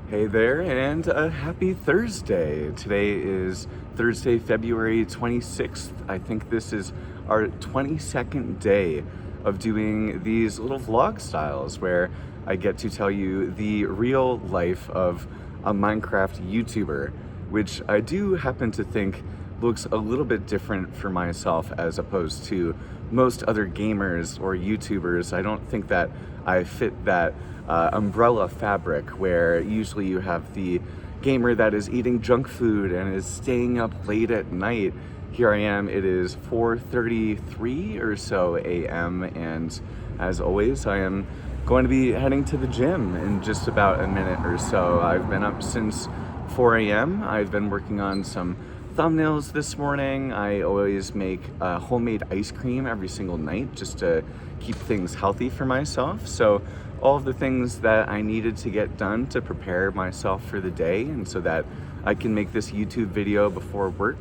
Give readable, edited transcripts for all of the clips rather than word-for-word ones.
Hey there, and a happy Thursday. Today is Thursday, February 26th. I think this is our 22nd day of doing these little vlog styles where I get to tell you the real life of a Minecraft YouTuber, which I do happen to think looks a little bit different for myself as opposed to most other gamers or YouTubers. I don't think that I fit that umbrella fabric where usually you have the gamer that is eating junk food and is staying up late at night. Here I am, it is 4:33 or so a.m. and as always I am going to be heading to the gym in just about a minute or so. I've been up since 4 a.m. I've been working on some thumbnails this morning. I always make homemade ice cream every single night just to keep things healthy for myself. So all of the things that I needed to get done to prepare myself for the day and so that I can make this YouTube video before work,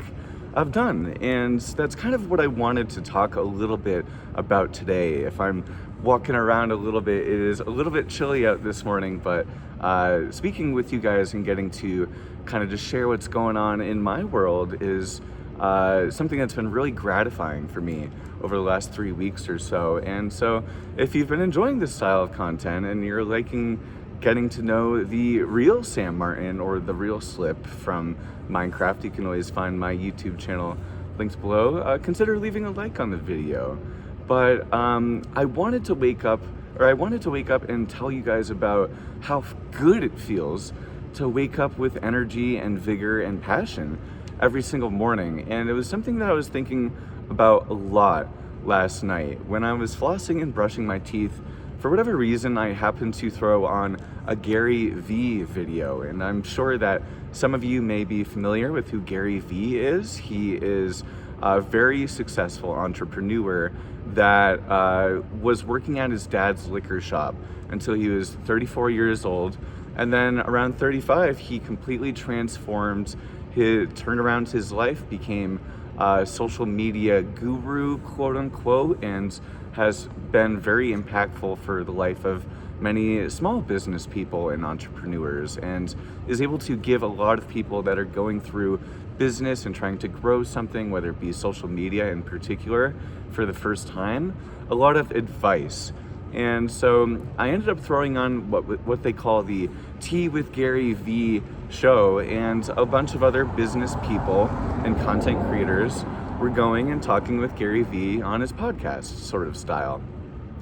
I've done. And that's kind of what I wanted to talk a little bit about today. If I'm walking around a little bit, it is a little bit chilly out this morning, but speaking with you guys and getting to kind of just share what's going on in my world is something that's been really gratifying for me over the last 3 weeks or so. And so if you've been enjoying this style of content and you're liking getting to know the real Sam Martin or the real Slip from Minecraft, you can always find my YouTube channel linked below. Consider leaving a like on the video. But I wanted to wake up and tell you guys about how good it feels to wake up with energy and vigor and passion every single morning. And it was something that I was thinking about a lot last night. When I was flossing and brushing my teeth, for whatever reason, I happened to throw on a Gary Vee video. And I'm sure that some of you may be familiar with who Gary Vee is. He is a very successful entrepreneur that was working at his dad's liquor shop until he was 34 years old. And then around 35, he completely turned around his life, became a social media guru, quote unquote, and has been very impactful for the life of many small business people and entrepreneurs, and is able to give a lot of people that are going through business and trying to grow something, whether it be social media in particular, for the first time, a lot of advice. And so I ended up throwing on what they call the Tea with Gary Vee show, and a bunch of other business people and content creators were going and talking with Gary Vee on his podcast sort of style.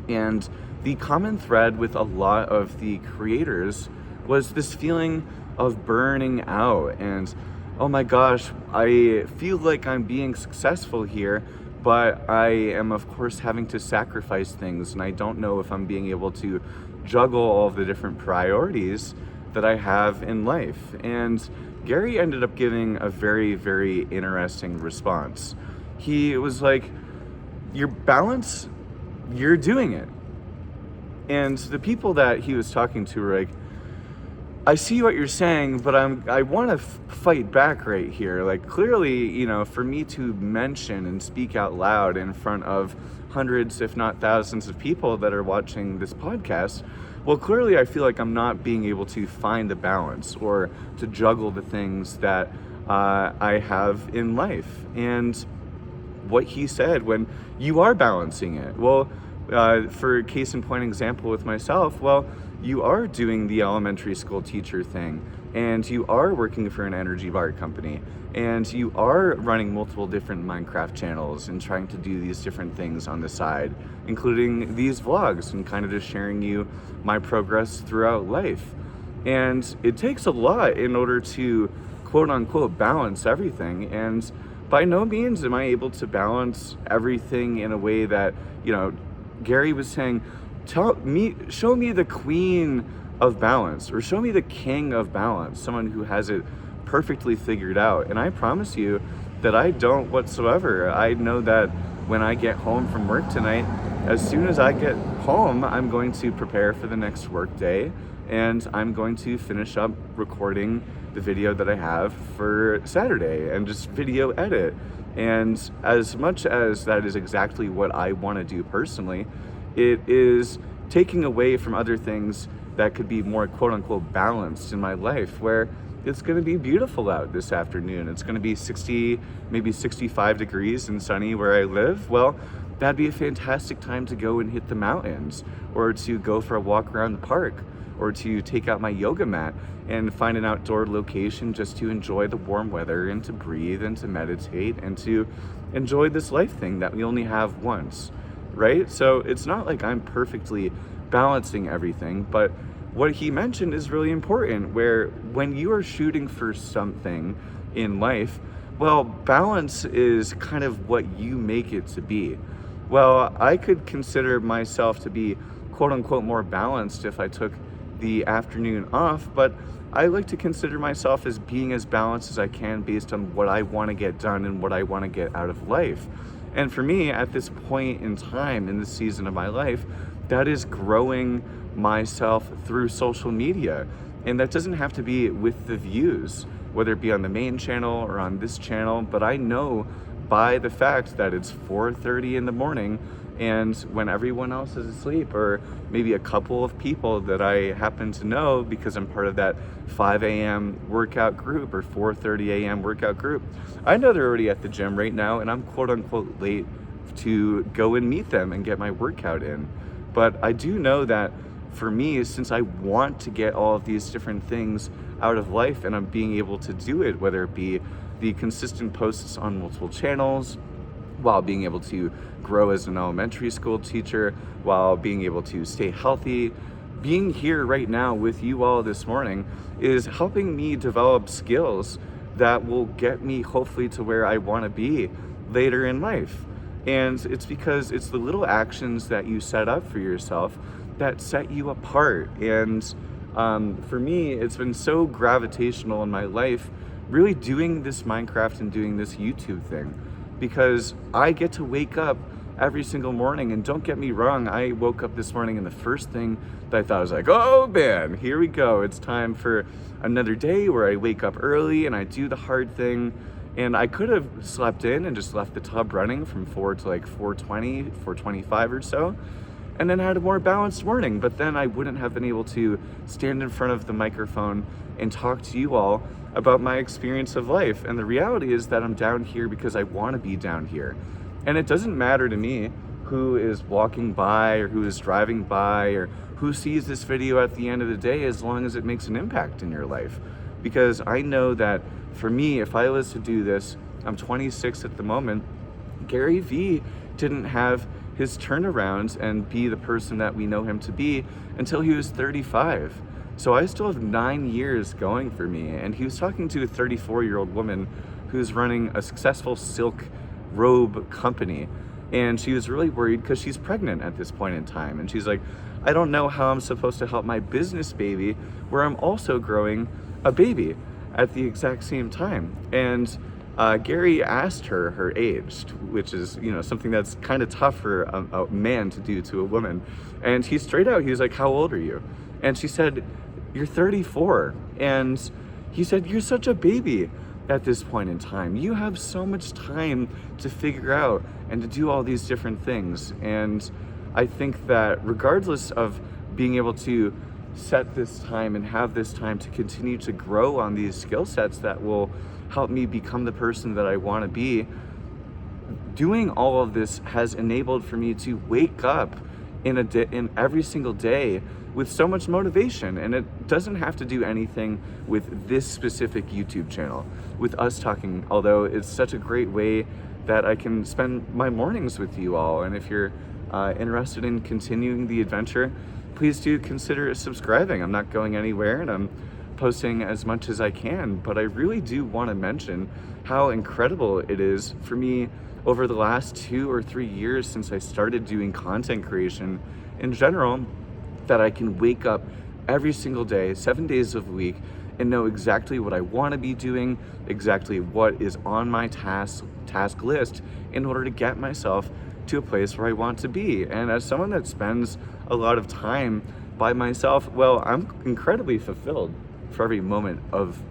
And the common thread with a lot of the creators was this feeling of burning out and, oh my gosh, I feel like I'm being successful here, but I am of course having to sacrifice things, and I don't know if I'm being able to juggle all of the different priorities that I have in life. And Gary ended up giving a very, very interesting response. He was like, your balance, you're doing it. And the people that he was talking to were like, I see what you're saying, but I want to fight back right here. Like, clearly, for me to mention and speak out loud in front of hundreds, if not thousands of people that are watching this podcast, well, clearly I feel like I'm not being able to find the balance or to juggle the things that I have in life. And what he said, when you are balancing it, well, for a case in point example with myself, well, you are doing the elementary school teacher thing, and you are working for an energy bar company, and you are running multiple different Minecraft channels and trying to do these different things on the side, including these vlogs and kind of just sharing you my progress throughout life. And it takes a lot in order to quote unquote balance everything. And by no means am I able to balance everything in a way that, Gary was saying, show me the queen of balance, or show me the king of balance, someone who has it perfectly figured out. And I promise you that I don't whatsoever. I know that when I get home from work tonight, as soon as I get home, I'm going to prepare for the next work day, and I'm going to finish up recording the video that I have for Saturday and just video edit. And as much as that is exactly what I want to do personally, it is taking away from other things that could be more quote unquote balanced in my life, where it's going to be beautiful out this afternoon. It's going to be 60, maybe 65 degrees and sunny where I live. Well, that'd be a fantastic time to go and hit the mountains, or to go for a walk around the park, or to take out my yoga mat and find an outdoor location just to enjoy the warm weather and to breathe and to meditate and to enjoy this life thing that we only have once, right? So it's not like I'm perfectly balancing everything, but what he mentioned is really important, where when you are shooting for something in life, well, balance is kind of what you make it to be. Well, I could consider myself to be quote unquote more balanced if I took the afternoon off, but I like to consider myself as being as balanced as I can based on what I want to get done and what I want to get out of life. And for me, at this point in time, in this season of my life, that is growing myself through social media. And that doesn't have to be with the views, whether it be on the main channel or on this channel, but I know by the fact that it's 4:30 in the morning, and when everyone else is asleep, or maybe a couple of people that I happen to know because I'm part of that 5 a.m. workout group or 4:30 a.m. workout group, I know they're already at the gym right now, and I'm quote unquote late to go and meet them and get my workout in. But I do know that for me, since I want to get all of these different things out of life, and I'm being able to do it, whether it be the consistent posts on multiple channels, while being able to grow as an elementary school teacher, while being able to stay healthy, being here right now with you all this morning is helping me develop skills that will get me hopefully to where I want to be later in life. And it's because it's the little actions that you set up for yourself that set you apart. And for me, it's been so gravitational in my life, really doing this Minecraft and doing this YouTube thing, because I get to wake up every single morning. And don't get me wrong, I woke up this morning and the first thing that I thought was like, oh man, here we go. It's time for another day where I wake up early and I do the hard thing. And I could have slept in and just left the tub running from 4 to like 4:20, 4:25 or so, and then had a more balanced morning. But then I wouldn't have been able to stand in front of the microphone and talk to you all about my experience of life. And the reality is that I'm down here because I want to be down here. And it doesn't matter to me who is walking by or who is driving by or who sees this video at the end of the day, as long as it makes an impact in your life. Because I know that for me, if I was to do this, I'm 26 at the moment, Gary Vee didn't have his turnaround and be the person that we know him to be until he was 35. So I still have 9 years going for me. And he was talking to a 34-year-old woman who's running a successful silk robe company. And she was really worried because she's pregnant at this point in time. And she's like, I don't know how I'm supposed to help my business baby where I'm also growing a baby at the exact same time. And Gary asked her her age, which is, something that's kind of tough for a man to do to a woman. And he straight out, he was like, how old are you? And she said, you're 34. And he said, you're such a baby at this point in time. You have so much time to figure out and to do all these different things. And I think that regardless of being able to set this time and have this time to continue to grow on these skill sets that will help me become the person that I want to be, doing all of this has enabled for me to wake up in every single day with so much motivation. And it doesn't have to do anything with this specific YouTube channel, with us talking, although it's such a great way that I can spend my mornings with you all. And if you're interested in continuing the adventure, please do consider subscribing. I'm not going anywhere and I'm posting as much as I can, but I really do want to mention how incredible it is for me over the last 2 or 3 years since I started doing content creation in general, that I can wake up every single day, 7 days of the week, and know exactly what I want to be doing, exactly what is on my task list in order to get myself to a place where I want to be. And as someone that spends a lot of time by myself, well, I'm incredibly fulfilled for every moment of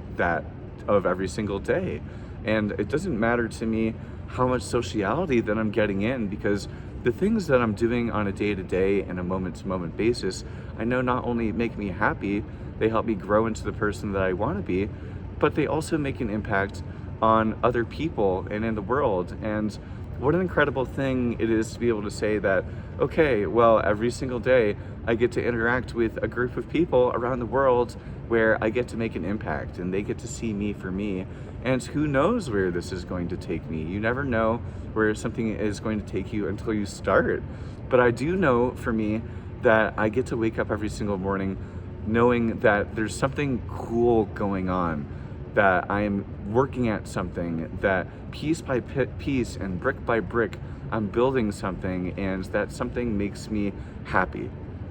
every single day. And it doesn't matter to me how much sociality that I'm getting in, because the things that I'm doing on a day-to-day and a moment-to-moment basis, I know not only make me happy, they help me grow into the person that I want to be, but they also make an impact on other people and in the world. And what an incredible thing it is to be able to say that, okay, well, every single day I get to interact with a group of people around the world where I get to make an impact and they get to see me for me. And who knows where this is going to take me? You never know where something is going to take you until you start. But I do know for me that I get to wake up every single morning knowing that there's something cool going on, that I am working at something, that piece by piece and brick by brick, I'm building something, and that something makes me happy.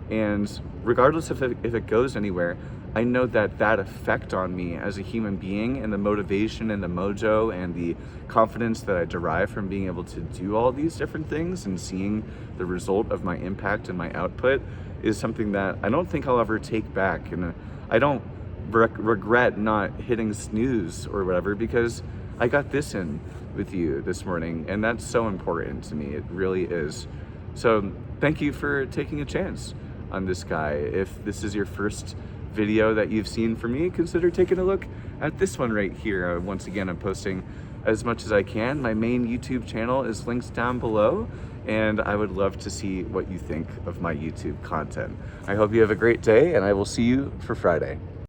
And regardless if it goes anywhere, I know that that effect on me as a human being and the motivation and the mojo and the confidence that I derive from being able to do all these different things and seeing the result of my impact and my output is something that I don't think I'll ever take back. And I don't regret not hitting snooze or whatever, because I got this in with you this morning, and that's so important to me. It really is. So thank you for taking a chance on this guy. If this is your first video that you've seen from me, consider taking a look at this one right here. Once again, I'm posting as much as I can. My main YouTube channel is linked down below, and I would love to see what you think of my YouTube content. I hope you have a great day, and I will see you for Friday.